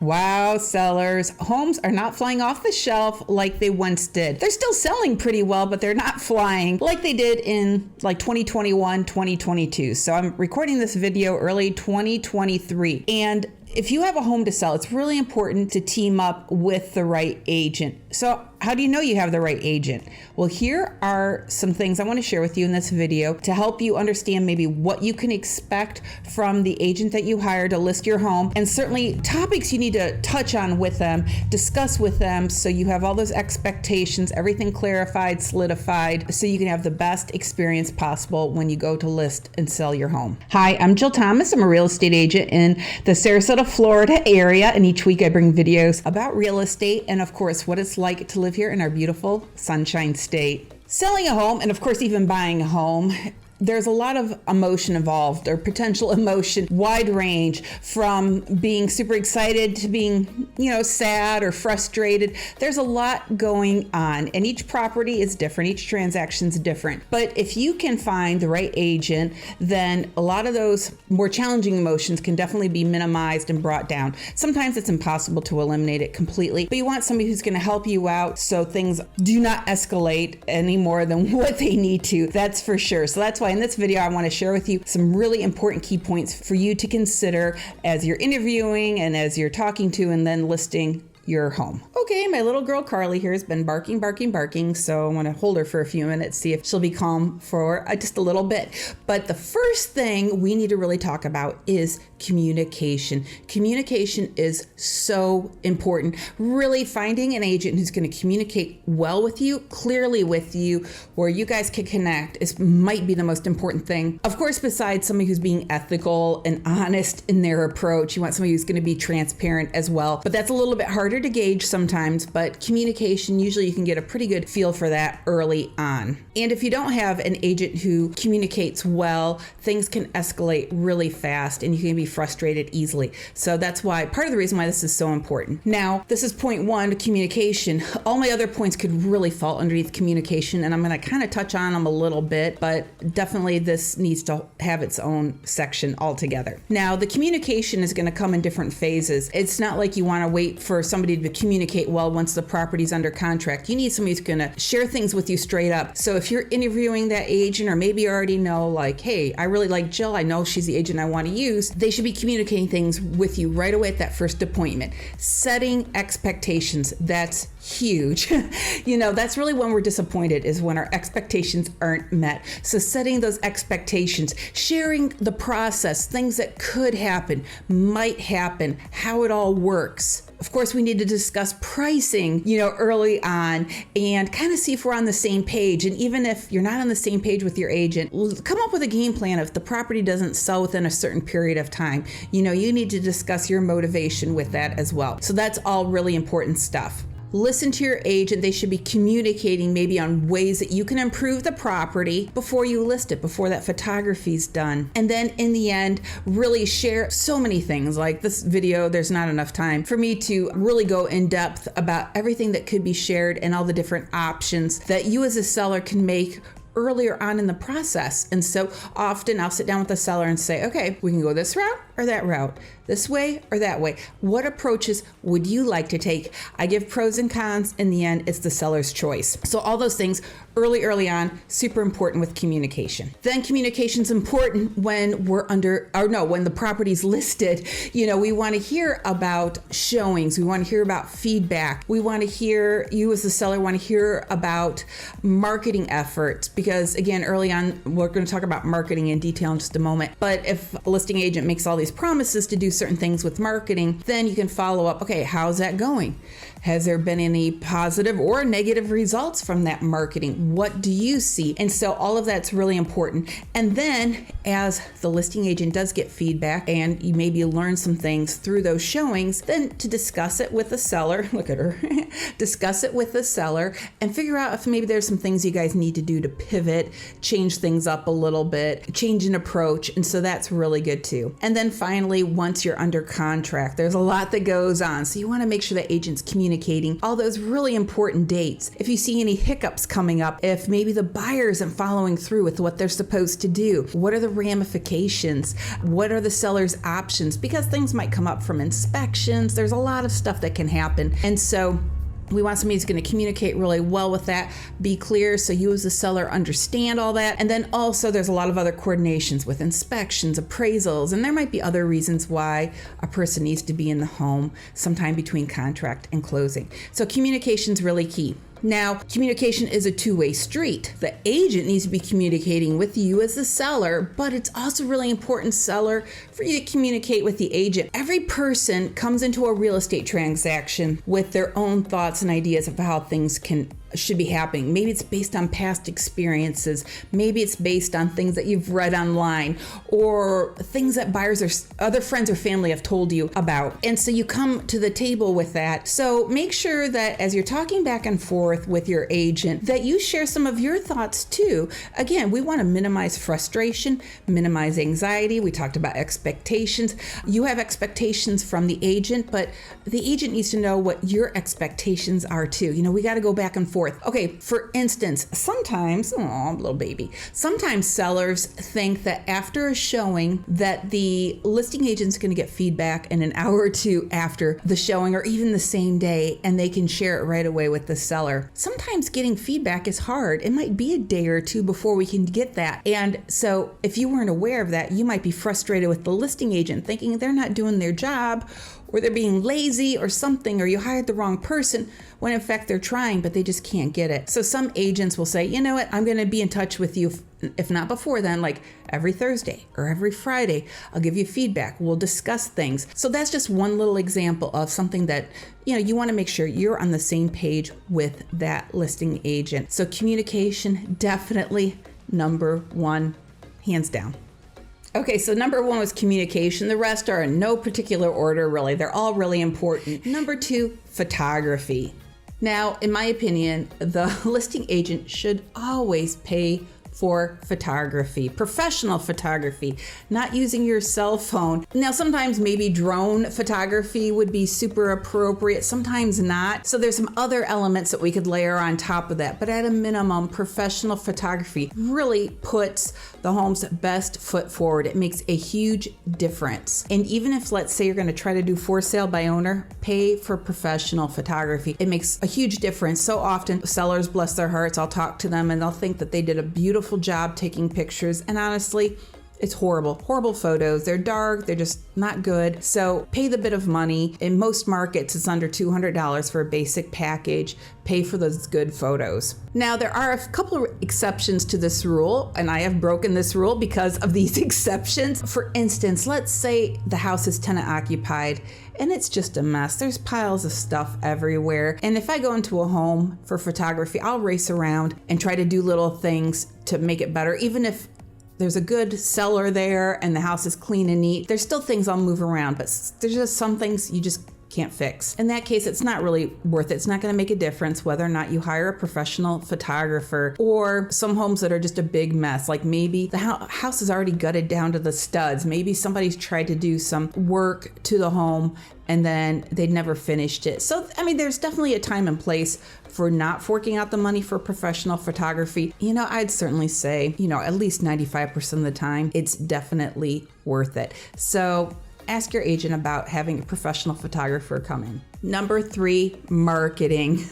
Wow, sellers, homes are not flying off the shelf like they once did. They're still selling pretty well, but they're not flying like they did in like 2021, 2022. So I'm recording this video early 2023. And if you have a home to sell, it's really important to team up with the right agent. So how do you know you have the right agent? Well, here are some things I want to share with you in this video to help you understand maybe what you can expect from the agent that you hire to list your home, and certainly topics you need to touch on with them, discuss with them, so you have all those expectations, everything clarified, solidified, so you can have the best experience possible when you go to list and sell your home. Hi, I'm Jill Thomas. I'm a real estate agent in the Sarasota, Florida area, and each week I bring videos about real estate and, of course, what it's like to live here in our beautiful Sunshine State. Selling a home, and of course even buying a home, there's a lot of emotion involved, or potential emotion, wide range from being super excited to being, sad or frustrated. There's a lot going on, and each property is different. Each transaction's different. But if you can find the right agent, then a lot of those more challenging emotions can definitely be minimized and brought down. Sometimes it's impossible to eliminate it completely, but you want somebody who's going to help you out so things do not escalate any more than what they need to. That's for sure. So that's why in this video, I want to share with you some really important key points for you to consider as you're interviewing and as you're talking to and then listing your home. Okay, my little girl Carly here has been barking, so I want to hold her for a few minutes, see if she'll be calm for just a little bit. But the first thing we need to really talk about is communication. Communication is so important. Really finding an agent who's going to communicate well with you, clearly with you, where you guys can connect might be the most important thing. Of course, besides somebody who's being ethical and honest in their approach, you want somebody who's going to be transparent as well. But that's a little bit harder to gauge sometimes, but communication, usually you can get a pretty good feel for that early on. And if you don't have an agent who communicates well, things can escalate really fast and you can be frustrated easily. So that's why, part of the reason why this is so important. Now, this is point one, communication. All my other points could really fall underneath communication, and I'm going to kind of touch on them a little bit, but definitely this needs to have its own section altogether. Now, the communication is going to come in different phases. It's not like you want to wait for somebody to communicate well once the property's under contract. You need somebody who's going to share things with you straight up. So if you're interviewing that agent, or maybe you already know, like, hey, I really like Jill, I know she's the agent I want to use, they should be communicating things with you right away at that first appointment. Setting expectations, that's huge. That's really when we're disappointed, is when our expectations aren't met. So setting those expectations, sharing the process, things that could happen, might happen, how it all works. Of course, we need to discuss pricing, early on, and kind of see if we're on the same page. And even if you're not on the same page with your agent, come up with a game plan. If the property doesn't sell within a certain period of time, you need to discuss your motivation with that as well. So that's all really important stuff. Listen to your agent. They should be communicating maybe on ways that you can improve the property before you list it, before that photography's done. And then in the end, really share so many things. Like this video, there's not enough time for me to really go in depth about everything that could be shared and all the different options that you as a seller can make earlier on in the process. And so often I'll sit down with the seller and say, okay, we can go this route or that route, this way or that way. What approaches would you like to take? I give pros and cons. In the end, it's the seller's choice. So all those things early on, super important with communication. Then communication's important when when the property's listed. We want to hear about showings. We want to hear about feedback. We want to hear, you as the seller want to hear about marketing efforts, because again, early on, we're going to talk about marketing in detail in just a moment. But if a listing agent makes all these promises to do certain things with marketing, then you can follow up. Okay, how's that going? Has there been any positive or negative results from that marketing? What do you see? And so all of that's really important. And then as the listing agent does get feedback and you maybe learn some things through those showings, then to discuss it with the seller, look at her, discuss it with the seller and figure out if maybe there's some things you guys need to do to pivot, change things up a little bit, change an approach. And so that's really good too. And then finally, once you're under contract, there's a lot that goes on. So you want to make sure the agent's communicating all those really important dates. If you see any hiccups coming up, if maybe the buyer isn't following through with what they're supposed to do, what are the ramifications? What are the seller's options? Because things might come up from inspections. There's a lot of stuff that can happen. And so we want somebody who's going to communicate really well with that, be clear so you as a seller understand all that. And then also there's a lot of other coordinations with inspections, appraisals, and there might be other reasons why a person needs to be in the home sometime between contract and closing. So communication is really key. Now, communication is a two-way street. The agent needs to be communicating with you as the seller, but it's also really important, seller, for you to communicate with the agent. Every person comes into a real estate transaction with their own thoughts and ideas of how things should be happening. Maybe it's based on past experiences. Maybe it's based on things that you've read online or things that buyers or other friends or family have told you about. And so you come to the table with that. So make sure that as you're talking back and forth with your agent, that you share some of your thoughts too. Again, we want to minimize frustration, minimize anxiety. We talked about expectations. You have expectations from the agent, but the agent needs to know what your expectations are too. We got to go back and forth. Okay, for instance, sometimes sellers think that after a showing that the listing agent's going to get feedback in an hour or two after the showing or even the same day, and they can share it right away with the seller. Sometimes getting feedback is hard. It might be a day or two before we can get that. And so if you weren't aware of that, you might be frustrated with the listing agent thinking they're not doing their job, or they're being lazy or something, or you hired the wrong person, when in fact they're trying, but they just can't get it. So some agents will say, you know what, I'm gonna be in touch with you, if not before then, like every Thursday or every Friday, I'll give you feedback, we'll discuss things. So that's just one little example of something that, you wanna make sure you're on the same page with that listing agent. So communication, definitely number one, hands down. Okay, so number one was communication. The rest are in no particular order, really. They're all really important. Number two, photography. Now, in my opinion, the listing agent should always pay for photography, professional photography, not using your cell phone. Now, sometimes maybe drone photography would be super appropriate, sometimes not. So there's some other elements that we could layer on top of that. But at a minimum, professional photography really puts the home's best foot forward. It makes a huge difference. And even if, let's say, you're going to try to do for sale by owner, pay for professional photography. It makes a huge difference. So often sellers, bless their hearts, I'll talk to them and they'll think that they did a beautiful job taking pictures, and honestly, it's horrible photos. They're dark, they're just not good. So pay the bit of money. In most markets, it's under $200 for a basic package. Pay for those good photos. Now, there are a couple of exceptions to this rule, and I have broken this rule because of these exceptions. For instance, let's say the house is tenant occupied and it's just a mess. There's piles of stuff everywhere. And if I go into a home for photography, I'll race around and try to do little things to make it better. Even if there's a good seller there and the house is clean and neat, there's still things I'll move around, but there's just some things you just can't fix. In that case, it's not really worth it. It's not going to make a difference whether or not you hire a professional photographer, or some homes that are just a big mess. Like maybe the house is already gutted down to the studs. Maybe somebody's tried to do some work to the home and then they'd never finished it. So, there's definitely a time and place for not forking out the money for professional photography. I'd certainly say, at least 95% of the time, it's definitely worth it. So ask your agent about having a professional photographer come in. Number 3, marketing.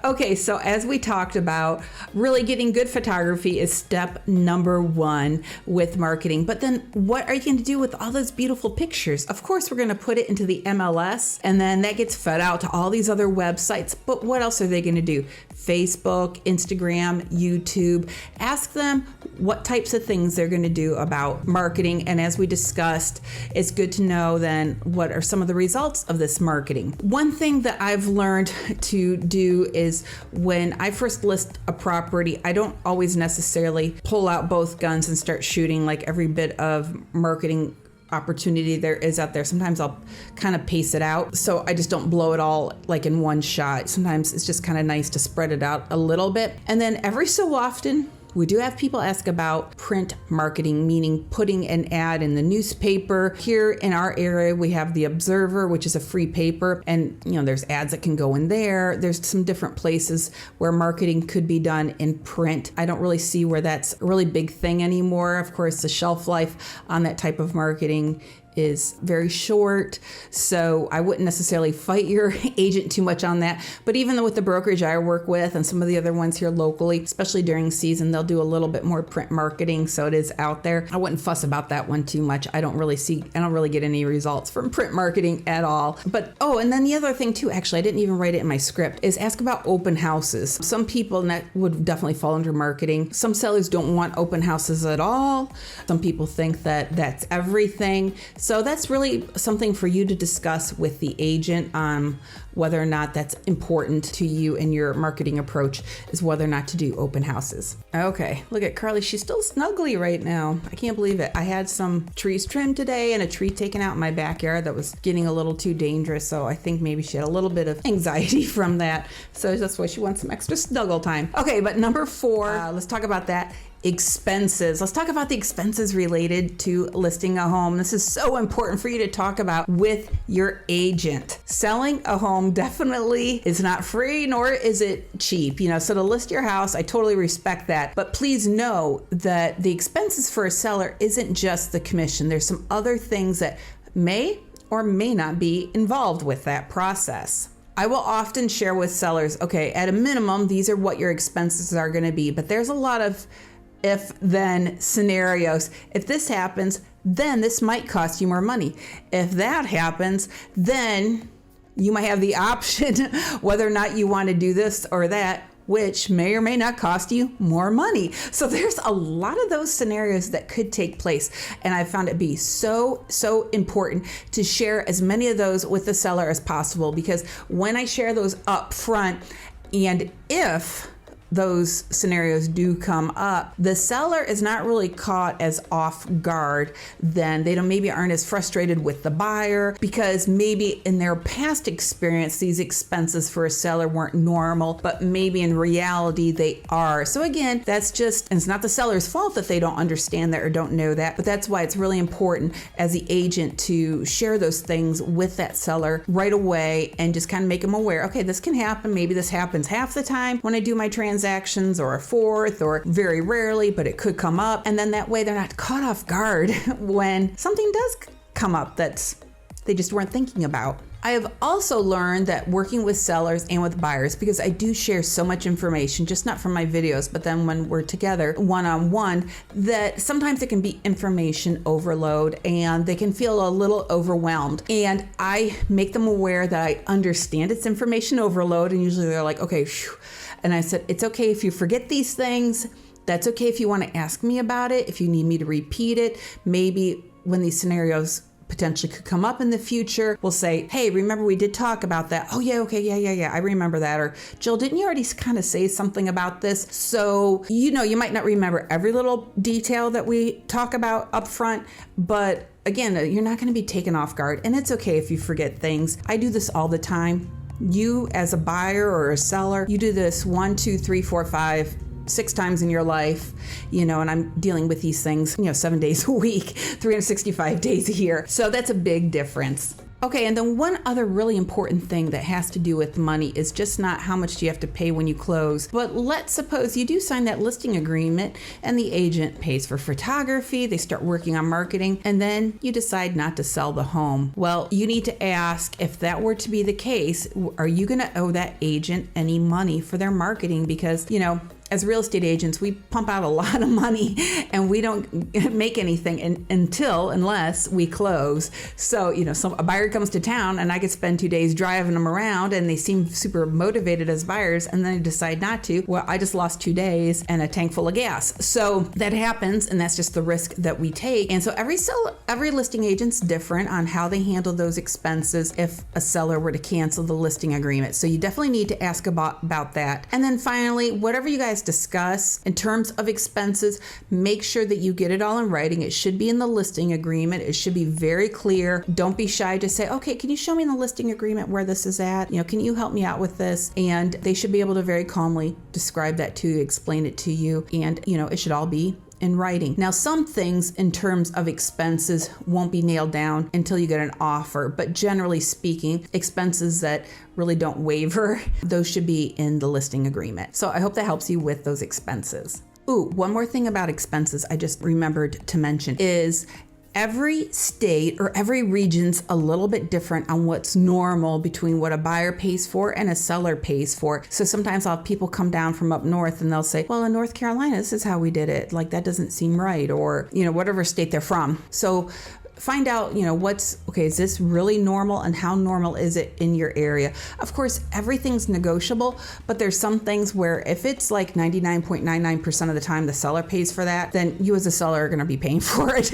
Okay, so as we talked about, really getting good photography is step number 1 with marketing. But then what are you going to do with all those beautiful pictures? Of course, we're going to put it into the MLS, and then that gets fed out to all these other websites. But what else are they going to do? Facebook, Instagram, YouTube. Ask them what types of things they're going to do about marketing. And as we discussed, it's good to know then what are some of the results of this marketing. One thing that I've learned to do is when I first list a property, I don't always necessarily pull out both guns and start shooting like every bit of marketing opportunity there is out there. Sometimes I'll kind of pace it out, so I just don't blow it all like in one shot. Sometimes it's just kind of nice to spread it out a little bit. And then every so often, We do have people ask about print marketing, meaning putting an ad in the newspaper. Here in our area, we have the Observer, which is a free paper, and there's ads that can go in there. There's some different places where marketing could be done in print. I don't really see where that's a really big thing anymore. Of course, the shelf life on that type of marketing is very short, so I wouldn't necessarily fight your agent too much on that. But even with the brokerage I work with and some of the other ones here locally, especially during season, they'll do a little bit more print marketing, so it is out there. I wouldn't fuss about that one too much. I don't really get any results from print marketing at all. But and then the other thing too, actually I didn't even write it in my script, is ask about open houses. Some people, and that would definitely fall under marketing, some sellers don't want open houses at all. Some people think that that's everything. So that's really something for you to discuss with the agent on whether or not that's important to you in your marketing approach, is whether or not to do open houses. Okay, look at Carly. She's still snuggly right now. I can't believe it. I had some trees trimmed today and a tree taken out in my backyard that was getting a little too dangerous. So I think maybe she had a little bit of anxiety from that. So that's why she wants some extra snuggle time. Okay, but number 4, let's talk about that. Expenses. Let's talk about the expenses related to listing a home. This is so important for you to talk about with your agent. Selling a home definitely is not free, nor is it cheap. So to list your house, I totally respect that. But please know that the expenses for a seller isn't just the commission. There's some other things that may or may not be involved with that process. I will often share with sellers, okay, at a minimum, these are what your expenses are going to be, but there's a lot of if-then scenarios. If this happens, then this might cost you more money. If that happens, then you might have the option whether or not you want to do this or that, which may or may not cost you more money. So there's a lot of those scenarios that could take place. And I found it be so important to share as many of those with the seller as possible, because when I share those up front, and if those scenarios do come up, the seller is not really caught as off guard. Then they maybe aren't as frustrated with the buyer, because maybe in their past experience, these expenses for a seller weren't normal, but maybe in reality they are. So again, and it's not the seller's fault that they don't understand that or don't know that, but that's why it's really important as the agent to share those things with that seller right away and just kind of make them aware, okay, this can happen. Maybe this happens half the time when I do my transactions, or a fourth, or very rarely, but it could come up. And then that way they're not caught off guard when something does come up that they just weren't thinking about. I have also learned that working with sellers and with buyers, because I do share so much information, just not from my videos, but then when we're together one-on-one, that sometimes it can be information overload and they can feel a little overwhelmed. And I make them aware that I understand it's information overload, and usually they're like, okay, phew. And I said, it's okay if you forget these things. That's okay if you want to ask me about it, if you need me to repeat it. Maybe when these scenarios potentially could come up in the future, we'll say, hey, remember we did talk about that. Oh yeah, okay, yeah, I remember that. Or Jill, didn't you already kind of say something about this? So, you might not remember every little detail that we talk about up front, but again, you're not going to be taken off guard, and it's okay if you forget things. I do this all the time. You as a buyer or a seller, you do this 1, 2, 3, 4, 5, 6 times in your life, and I'm dealing with these things, 7 days a week, 365 days a year. So that's a big difference. Okay, and then one other really important thing that has to do with money is just not how much do you have to pay when you close, but let's suppose you do sign that listing agreement and the agent pays for photography, they start working on marketing, and then you decide not to sell the home. Well, you need to ask, if that were to be the case, are you going to owe that agent any money for their marketing? Because, as real estate agents, we pump out a lot of money and we don't make anything unless we close. So, a buyer comes to town and I could spend 2 days driving them around and they seem super motivated as buyers, and then they decide not to. Well, I just lost 2 days and a tank full of gas. So that happens, and that's just the risk that we take. And so every listing agent's different on how they handle those expenses if a seller were to cancel the listing agreement. So you definitely need to ask about that. And then finally, whatever you guys guys discuss in terms of expenses, make sure that you get it all in writing. It should be in the listing agreement. It should be very clear. Don't be shy to say, okay, can you show me in the listing agreement where this is at? Can you help me out with this? And they should be able to very calmly describe that to you, explain it to you, and it should all be in writing. Now, some things in terms of expenses won't be nailed down until you get an offer, but generally speaking, expenses that really don't waver, those should be in the listing agreement. So I hope that helps you with those expenses. Ooh, one more thing about expenses I just remembered to mention is every state or every region's a little bit different on what's normal between what a buyer pays for and a seller pays for. So sometimes I'll have people come down from up north and they'll say, well, in North Carolina, this is how we did it. Like, that doesn't seem right, or, whatever state they're from. So find out, is this really normal, and how normal is it in your area? Of course, everything's negotiable, but there's some things where if it's like 99.99% of the time the seller pays for that, then you as a seller are going to be paying for it,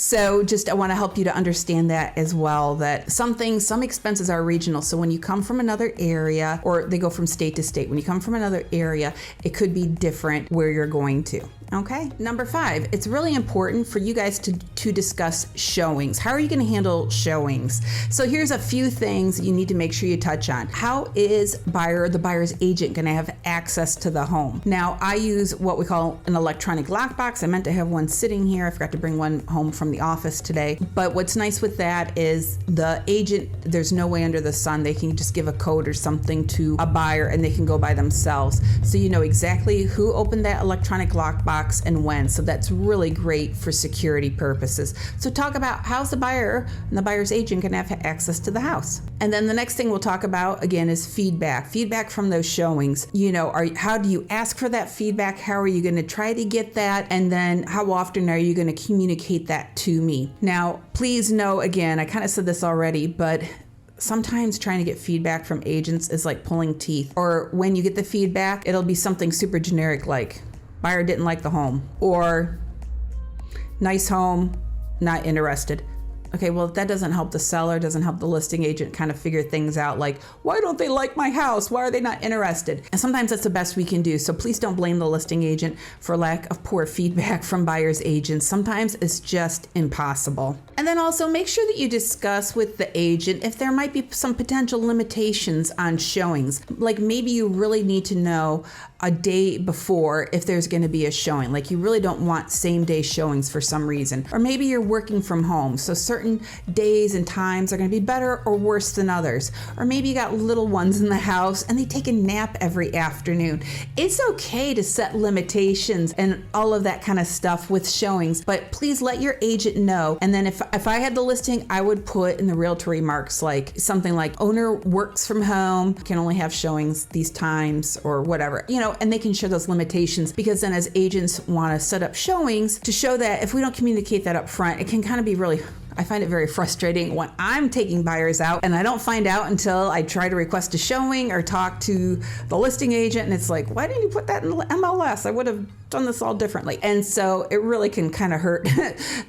So I want to help you to understand that as well, that some expenses are regional. So when you come from another area, or they go from state to state, when you come from another area, it could be different where you're going to. Okay. Number 5, it's really important for you guys to discuss showings. How are you going to handle showings? So here's a few things you need to make sure you touch on. How is the buyer's agent going to have access to the home? Now, I use what we call an electronic lockbox. I meant to have one sitting here. I forgot to bring one home from the office today. But what's nice with that is the agent, there's no way under the sun they can just give a code or something to a buyer and they can go by themselves. So you know exactly who opened that electronic lockbox and when. So that's really great for security purposes. So talk about how's the buyer and the buyer's agent going to have access to the house. And then the next thing we'll talk about again is feedback from those showings. How do you ask for that feedback? How are you going to try to get that? And then how often are you going to communicate that to me? Now, please know, again, I kind of said this already, but sometimes trying to get feedback from agents is like pulling teeth. Or when you get the feedback, it'll be something super generic like, buyer didn't like the home, or nice home, not interested. Okay, well, if that doesn't help the seller, doesn't help the listing agent kind of figure things out, like, why don't they like my house? Why are they not interested? And sometimes that's the best we can do. So please don't blame the listing agent for lack of poor feedback from buyer's agents. Sometimes it's just impossible. And then also make sure that you discuss with the agent if there might be some potential limitations on showings. Like maybe you really need to know a day before if there's going to be a showing. Like you really don't want same day showings for some reason. Or maybe you're working from home, so certain days and times are going to be better or worse than others. Or maybe you got little ones in the house and they take a nap every afternoon. It's okay to set limitations and all of that kind of stuff with showings, but please let your agent know. And then if I had the listing, I would put in the realtor remarks like something like owner works from home, can only have showings these times or whatever, and they can share those limitations, because then as agents want to set up showings to show that if we don't communicate that up front, it can kind of be really, I find it very frustrating when I'm taking buyers out and I don't find out until I try to request a showing or talk to the listing agent, and it's like, why didn't you put that in the MLS? I would have done this all differently. And so it really can kind of hurt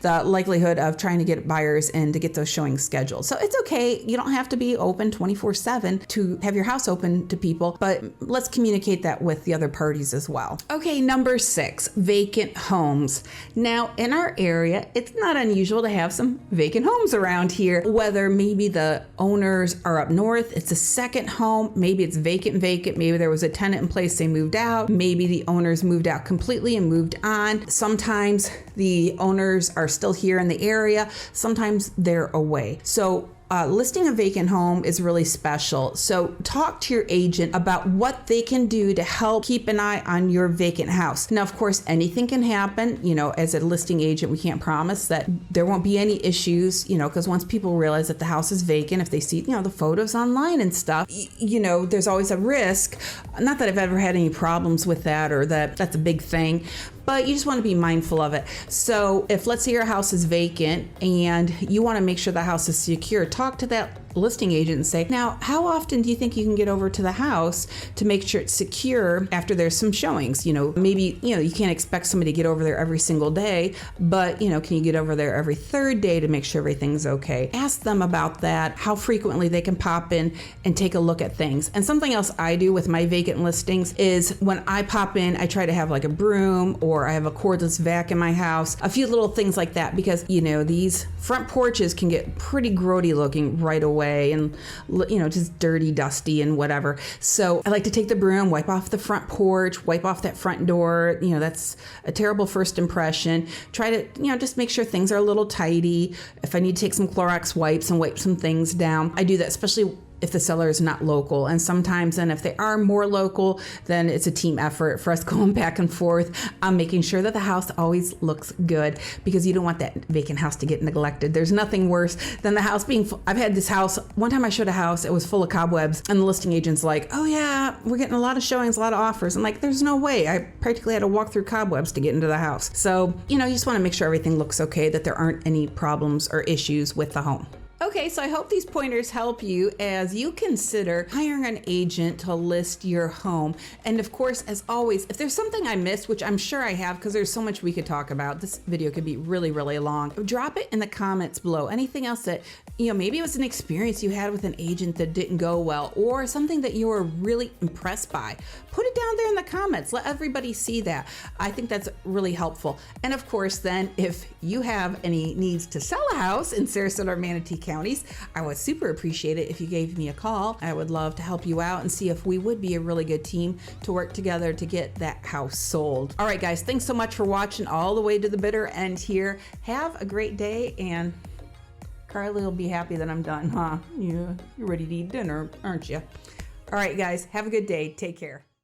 the likelihood of trying to get buyers in to get those showings scheduled. So it's okay. You don't have to be open 24/7 to have your house open to people, but let's communicate that with the other parties as well. Okay, number 6, vacant homes. Now in our area, it's not unusual to have some vacant homes around here, whether maybe the owners are up north, it's a second home, maybe it's vacant, maybe there was a tenant in place, they moved out, maybe the owners moved out completely and moved on. Sometimes the owners are still here in the area, sometimes they're away. So listing a vacant home is really special. So talk to your agent about what they can do to help keep an eye on your vacant house. Now, of course, anything can happen. As a listing agent, we can't promise that there won't be any issues, because once people realize that the house is vacant, if they see, the photos online and stuff, there's always a risk. Not that I've ever had any problems with that or that's a big thing, but you just want to be mindful of it. So if let's say your house is vacant and you want to make sure the house is secure, talk to that listing agent and say, now, how often do you think you can get over to the house to make sure it's secure after there's some showings? Maybe, you can't expect somebody to get over there every single day, but, can you get over there every third day to make sure everything's okay? Ask them about that, how frequently they can pop in and take a look at things. And something else I do with my vacant listings is when I pop in, I try to have like a broom, or I have a cordless vac in my house, a few little things like that, because, these front porches can get pretty grody looking right away and, just dirty, dusty, and whatever. So I like to take the broom, wipe off the front porch, wipe off that front door. That's a terrible first impression. Try to, just make sure things are a little tidy. If I need to take some Clorox wipes and wipe some things down, I do that, especially if the seller is not local. And sometimes then if they are more local, then it's a team effort for us going back and forth. I'm making sure that the house always looks good, because you don't want that vacant house to get neglected. There's nothing worse than the house being full. I've had this house, one time I showed a house, it was full of cobwebs, and the listing agent's like, oh yeah, we're getting a lot of showings, a lot of offers. I'm like, there's no way. I practically had to walk through cobwebs to get into the house. So, you just want to make sure everything looks okay, that there aren't any problems or issues with the home. Okay, so I hope these pointers help you as you consider hiring an agent to list your home. And of course, as always, if there's something I missed, which I'm sure I have, because there's so much we could talk about, this video could be really, really long, drop it in the comments below. Anything else that, maybe it was an experience you had with an agent that didn't go well, or something that you were really impressed by, put it down there in the comments. Let everybody see that. I think that's really helpful. And of course, then, if you have any needs to sell a house in Sarasota or Manatee Counties, I would super appreciate it if you gave me a call. I would love to help you out and see if we would be a really good team to work together to get that house sold. All right, guys, thanks so much for watching all the way to the bitter end here. Have a great day, and Carly will be happy that I'm done, huh? Yeah, you're ready to eat dinner, aren't you? All right, guys, have a good day. Take care.